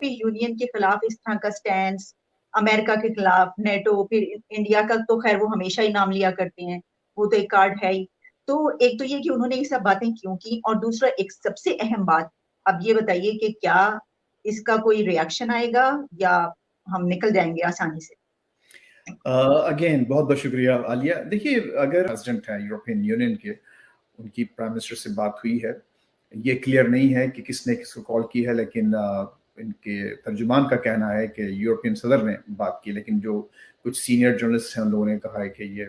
Union کے خلاف اس طرح کا سٹینس، امریکہ کے خلاف نیٹو، پھر انڈیا کا تو خیر وہ ہمیشہ ہی نام لیا کرتے ہیں، وہ تو ایک کارڈ ہے ہی. تو ایک تو یہ کہ انہوں نے یہ سب باتیں کیوں کی، اور دوسرا ایک سب سے اہم بات، اب یہ بتائیے کہ کیا اس کا کوئی ریئیکشن آئے گا یا ہم نکل جائیں گے آسانی سے؟ اگین بہت بہت شکریہ عالیہ. دیکھیے اگر پریزیڈنٹ ہے یورپین یونین کے، ان کی پرائم منسٹر سے بات ہوئی ہے، یہ کلیئر نہیں ہے کہ کس نے کس کو کال کی ہے، لیکن ان کے ترجمان کا کہنا ہے کہ یورپین صدر نے بات کی، لیکن جو کچھ سینئر جرنلسٹ ہیں ان لوگوں نے کہا ہے کہ یہ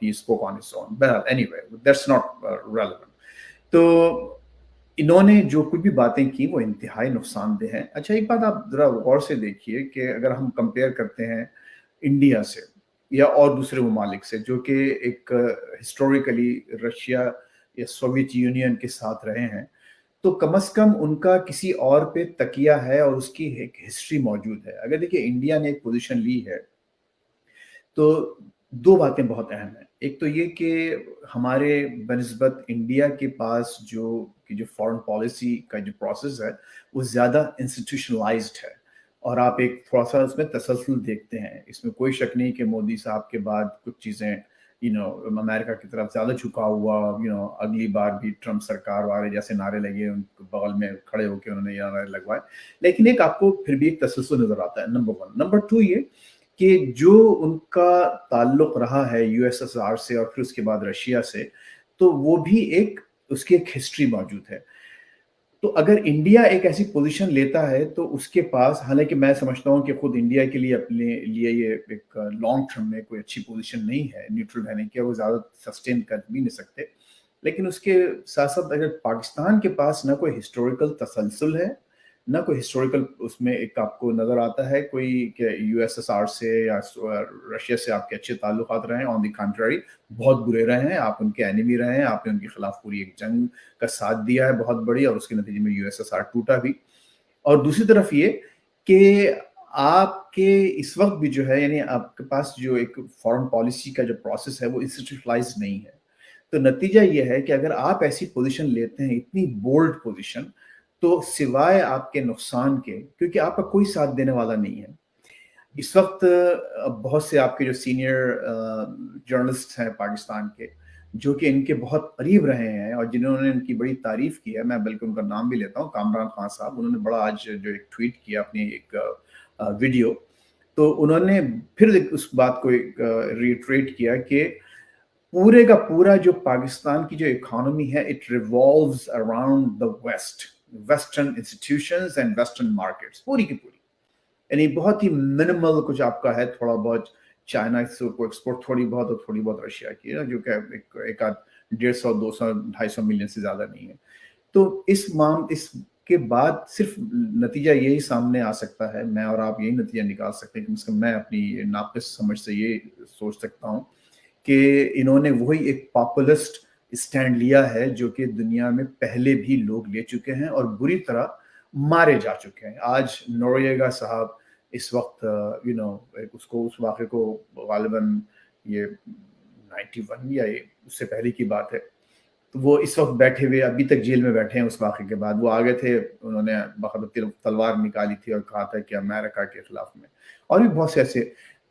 he spoke on his own. بہرحال anyway that's not relevant. تو انہوں نے جو کچھ بھی باتیں کی وہ انتہائی نقصان دہ ہیں. اچھا ایک بات آپ ذرا غور سے دیکھیے کہ اگر ہم کمپیئر کرتے ہیں انڈیا سے یا اور دوسرے ممالک سے جو کہ ایک ہسٹوریکلی رشیا یا سوویت یونین کے ساتھ رہے ہیں، تو کم از کم ان کا کسی اور پہ تکیہ ہے اور اس کی ایک ہسٹری موجود ہے. اگر دیکھیے انڈیا نے ایک پوزیشن لی ہے تو دو باتیں بہت اہم ہیں. ایک تو یہ کہ ہمارے بنسبت انڈیا کے پاس جو فارن پالیسی کا جو پروسیس ہے وہ زیادہ انسٹیٹیوشنلائزڈ ہے، اور آپ ایک تھوڑا سا اس میں تسلسل دیکھتے ہیں. اس میں کوئی شک نہیں کہ مودی صاحب کے بعد کچھ چیزیں امریکہ کی طرف زیادہ جھکا ہوا، اگلی بار بھی ٹرمپ سرکار والے جیسے نعرے لگے، ان کے بغل میں کھڑے ہو کے انہوں نے یہ نعرے لگوائے، لیکن ایک آپ کو پھر بھی ایک تسلسل نظر آتا ہے. نمبر 1. نمبر 2 یہ کہ جو ان کا تعلق رہا ہے یو ایس ایس آر سے اور پھر اس کے بعد رشیا سے، تو وہ بھی ایک اس کی ایک ہسٹری موجود ہے. تو اگر انڈیا ایک ایسی پوزیشن لیتا ہے تو اس کے پاس، حالانکہ میں سمجھتا ہوں کہ خود انڈیا کے لیے اپنے لیے یہ ایک لانگ ٹرم میں کوئی اچھی پوزیشن نہیں ہے نیوٹرل رہنے کی، وہ زیادہ سسٹین کر بھی نہیں سکتے، لیکن اس کے ساتھ ساتھ اگر پاکستان کے پاس نہ کوئی ہسٹوریکل تسلسل ہے، نہ کوئی ہسٹوریکل اس میں ایک آپ کو نظر آتا ہے کوئی کہ یو ایس ایس آر سے یا رشیا سے آپ کے اچھے تعلقات رہے ہیں، آن دی کنٹرری بہت برے رہے ہیں، آپ ان کے اینیمی رہے ہیں، آپ نے ان کے خلاف پوری ایک جنگ کا ساتھ دیا ہے بہت بڑی، اور اس کے نتیجے میں یو ایس ایس آر ٹوٹا بھی. اور دوسری طرف یہ کہ آپ کے اس وقت بھی جو ہے، یعنی آپ کے پاس جو ایک فارن پالیسی کا جو پروسیس ہے وہ انسٹیٹیوشنلائز نہیں ہے. تو نتیجہ یہ ہے کہ اگر آپ ایسی پوزیشن لیتے ہیں، اتنی بولڈ پوزیشن، تو سوائے آپ کے نقصان کے، کیونکہ آپ کا کوئی ساتھ دینے والا نہیں ہے. اس وقت بہت سے آپ کے جو سینئر جرنلسٹ ہیں پاکستان کے، جو کہ ان کے بہت قریب رہے ہیں اور جنہوں نے ان کی بڑی تعریف کی ہے، میں بلکہ ان کا نام بھی لیتا ہوں، کامران خان صاحب، انہوں نے بڑا آج جو ایک ٹویٹ کیا اپنی ایک ویڈیو، تو انہوں نے پھر اس بات کو ریٹریٹ کیا کہ پورے کا پورا جو پاکستان کی جو اکانومی ہے، it revolves around the western institutions and western markets, پوری کی پوری. یعنی بہت ہی منیمل کچھ آپ کا ہے، تھوڑا بہت چائنا سے کو ایکسپورٹ تھوڑی بہت، اور تھوڑی بہت رشیا کی، جو کہ ایک آدھ 150 200 250 ملین سے زیادہ نہیں ہے. تو اس کے بعد صرف نتیجہ یہی سامنے آ سکتا ہے، میں اور آپ یہی نتیجہ نکال سکتے ہیں کہ میں اپنی ناقص سمجھ سے یہ سوچ سکتا ہوں کہ انہوں نے وہی ایک پاپولسٹ اسٹینڈ لیا ہے جو کہ دنیا میں پہلے بھی لوگ لے چکے ہیں اور بری طرح مارے جا چکے ہیں. آج نوریگا صاحب اس وقت اس واقعے کو غالباً یہ 91 یا اس سے پہلے کی بات ہے، تو وہ اس وقت بیٹھے ہوئے ابھی تک جیل میں بیٹھے ہیں. اس واقعے کے بعد وہ آگے تھے، انہوں نے باقاعدہ تلوار نکالی تھی اور کہا تھا کہ امریکہ کے خلاف میں، اور بھی بہت سے ایسے.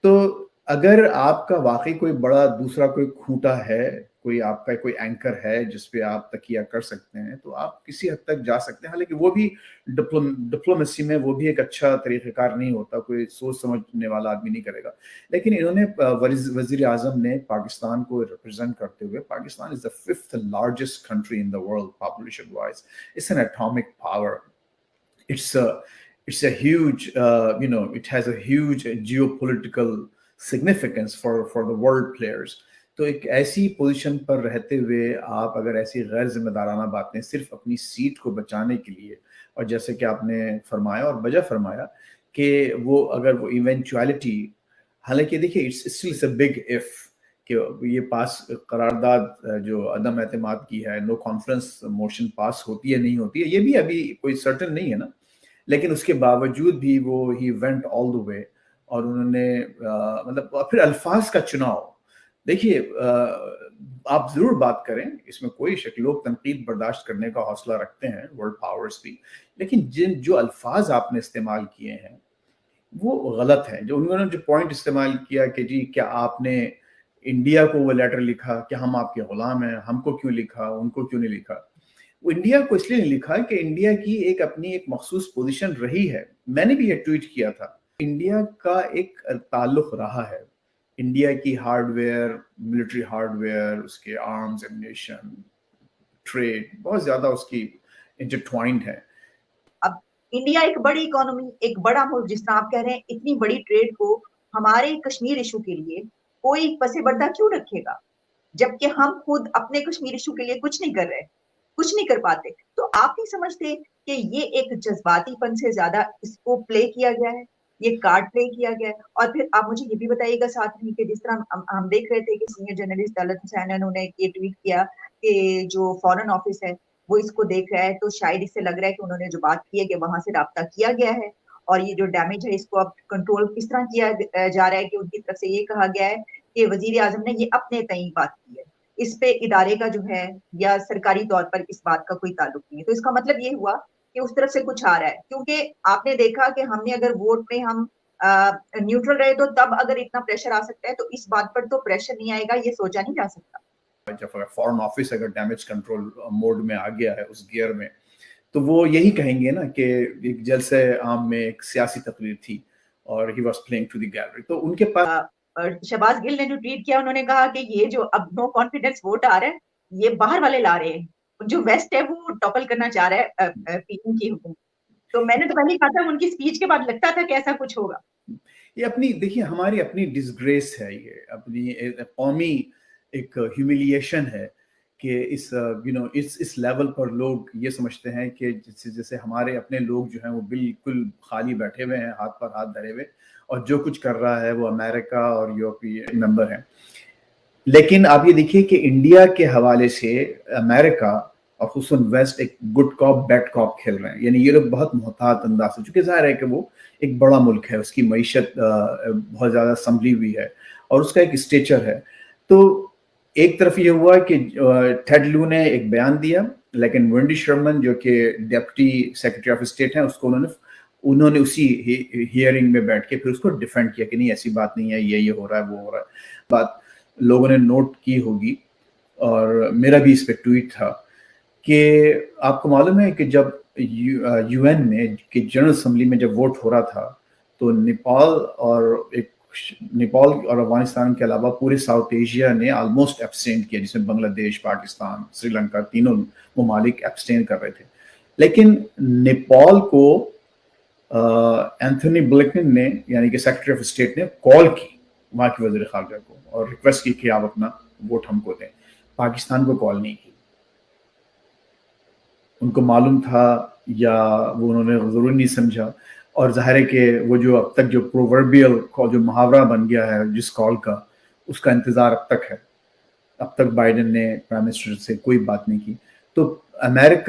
تو اگر آپ کا واقعی کوئی بڑا دوسرا کوئی کھوٹا ہے، کوئی آپ کا کوئی اینکر ہے جس پہ آپ تکیہ کر سکتے ہیں، تو آپ کسی حد تک جا سکتے ہیں. حالانکہ وہ بھی ڈپلومیسی میں وہ بھی ایک اچھا طریقہ کار نہیں ہوتا، کوئی سوچ سمجھنے والا آدمی نہیں کرے گا. لیکن انہوں نے وزیر اعظم نے پاکستان کو ریپرزینٹ کرتے ہوئے، پاکستان از the 5th largest country in the world population wise. It's an atomic power. It's a huge it has a huge geopolitical significance for the world players. تو ایک ایسی پوزیشن پر رہتے ہوئے آپ اگر ایسی غیر ذمہ دارانہ باتیں صرف اپنی سیٹ کو بچانے کے لیے، اور جیسے کہ آپ نے فرمایا اور بجا فرمایا کہ وہ اگر وہ ایونچوالٹی، حالانکہ دیکھیے اٹس اے بگ اف کہ یہ پاس قرارداد جو عدم اعتماد کی ہے، نو کانفرنس موشن پاس ہوتی ہے نہیں ہوتی ہے، یہ بھی ابھی کوئی سرٹن نہیں ہے نا. لیکن اس کے باوجود بھی وہ ہی وینٹ آل دی وے، اور انہوں نے مطلب پھر الفاظ کا چناؤ دیکھیے. آپ ضرور بات کریں، اس میں کوئی شک، لوگ تنقید برداشت کرنے کا حوصلہ رکھتے ہیں، ورلڈ پاورز بھی، لیکن جو الفاظ آپ نے استعمال کیے ہیں وہ غلط ہیں. جو انہوں نے جو پوائنٹ استعمال کیا کہ جی کیا آپ نے انڈیا کو وہ لیٹر لکھا کہ ہم آپ کے غلام ہیں، ہم کو کیوں لکھا، ان کو کیوں نہیں لکھا. وہ انڈیا کو اس لیے نہیں لکھا کہ انڈیا کی ایک اپنی ایک مخصوص پوزیشن رہی ہے. میں نے بھی یہ ٹویٹ کیا تھا، انڈیا کا ایک تعلق رہا ہے، انڈیا کی hardware, military hardware, اس کے آرمز ایمونیشن، ٹریڈ بہت زیادہ اس کی انٹرٹوائنڈ ہے. اب انڈیا ایک بڑی اکانومی، ایک بڑا ملک، جس طرح آپ کہہ رہے ہیں اتنی بڑی ٹریڈ کو ہمارے کشمیر ایشو کے لیے کوئی پس پردہ کیوں رکھے گا، جبکہ ہم خود اپنے کشمیر ایشو کے لیے کچھ نہیں کر رہے، کچھ نہیں کر پاتے. تو آپ نہیں سمجھتے کہ یہ ایک جذباتی پن سے زیادہ اس کو پلے کیا گیا ہے، یہ کارڈ پلے کیا گیا ہے؟ اور پھر آپ مجھے یہ بھی بتائیے گا ساتھ میں کہ جس طرح ہم دیکھ رہے تھے کہ سینئر جرنلسٹ دولت حسین انہوں نے یہ ٹویٹ کیا کہ جو فارن آفس ہے وہ اس کو دیکھ رہا ہے، تو شاید اس سے لگ رہا ہے کہ انہوں نے جو بات کی ہے کہ وہاں سے رابطہ کیا گیا ہے، اور یہ جو ڈیمیج ہے اس کو اب کنٹرول کس طرح کیا جا رہا ہے کہ ان کی طرف سے یہ کہا گیا ہے کہ وزیر اعظم نے یہ اپنے تئیں بات کی ہے، اس پہ ادارے کا جو ہے یا سرکاری طور پر اس بات کا کوئی تعلق نہیں ہے. تو اس کا مطلب یہ ہوا کہ اس طرف سے کچھ آ رہا ہے، کیونکہ آپ نے دیکھا کہ ہم نے اگر ووٹ میں ہم نیوٹرل رہے تو تب اگر اتنا پریشر آ سکتا ہے، تو اس بات پر تو پریشر نہیں آئے گا، یہ سوچا نہیں جا سکتا. جب فارن آفس اگر ڈیمیج کنٹرول موڈ میں آ گیا ہے اس گیئر میں، تو وہ یہی کہیں گے نا کہ ایک جلسے عام میں ایک سیاسی تقریر تھی اور ہی was playing to the gallery. تو ان کے پاس شہباز گل نے جو ٹویٹ کیا، انہوں نے کہا کہ یہ جو اب نو کانفیڈنس ووٹ آ رہا ہے یہ باہر والے لا رہے ہیں، جو ویسٹ ہے وہ ٹاپل کرنا چاہ رہا ہے پی ایم کی حکومت. تو میں نے تو پہلے کہا تھا ان کی سپیچ کے بعد لگتا تھا کہ ایسا کچھ ہوگا. یہ اپنی دیکھیے ہماری اپنی ڈسگریس ہے، یہ اپنی قومی ایک ہیوملیشن ہے کہ اس لیول پر لوگ یہ سمجھتے ہیں کہ جیسے ہمارے اپنے لوگ جو ہیں وہ بالکل خالی بیٹھے ہوئے ہیں، ہاتھ پر ہاتھ دھرے ہوئے، اور جو کچھ کر رہا ہے وہ امریکہ اور یورپی ممبر ہیں. لیکن آپ یہ دیکھیے کہ انڈیا کے حوالے سے امریکہ اور خصوصاً ویسٹ ایک گڈ کاپ بیڈ کاپ کھیل رہے ہیں. یعنی یہ لوگ بہت محتاط انداز سے، چونکہ ظاہر ہے کہ وہ ایک بڑا ملک ہے، اس کی معیشت بہت زیادہ سنبھلی ہوئی ہے اور اس کا ایک اسٹیچر ہے. تو ایک طرف یہ ہوا کہ ٹیڈ لو نے ایک بیان دیا، لیکن ونڈی شرمن جو کہ ڈپٹی سیکرٹری آف اسٹیٹ ہیں، اس کو انہوں نے اسی ہیئرنگ میں بیٹھ کے پھر اس کو ڈیفینڈ کیا کہ نہیں ایسی بات نہیں ہے، یہ ہو رہا ہے، وہ ہو رہا ہے. بات لوگوں نے نوٹ کی ہوگی اور میرا بھی اس پہ ٹویٹ تھا کہ آپ کو معلوم ہے کہ جب یو این میں کہ جنرل اسمبلی میں جب ووٹ ہو رہا تھا تو نیپال اور افغانستان کے علاوہ پورے ساؤتھ ایشیا نے آلموسٹ ایبسٹینٹ کیا، جس میں بنگلہ دیش، پاکستان، سری لنکا، تینوں ممالک ایبسٹین کر رہے تھے. لیکن نیپال کو اینتھونی بلنکن نے یعنی کہ سیکرٹری آف اسٹیٹ نے کال کی وہاں کے وزیر خارجہ کو اور ریکویسٹ کی کہ آپ اپنا ووٹ ہم کو دیں. پاکستان کو کال نہیں کی. ان کو معلوم تھا یا وہ انہوں نے ضروری نہیں سمجھا. اور ظاہر ہے کہ وہ جو اب تک جو پرووربیل جو محاورہ بن گیا ہے جس کال کا، اس کا انتظار اب تک ہے. اب تک بائیڈن نے پرائم منسٹر سے کوئی بات نہیں کی. تو امریکہ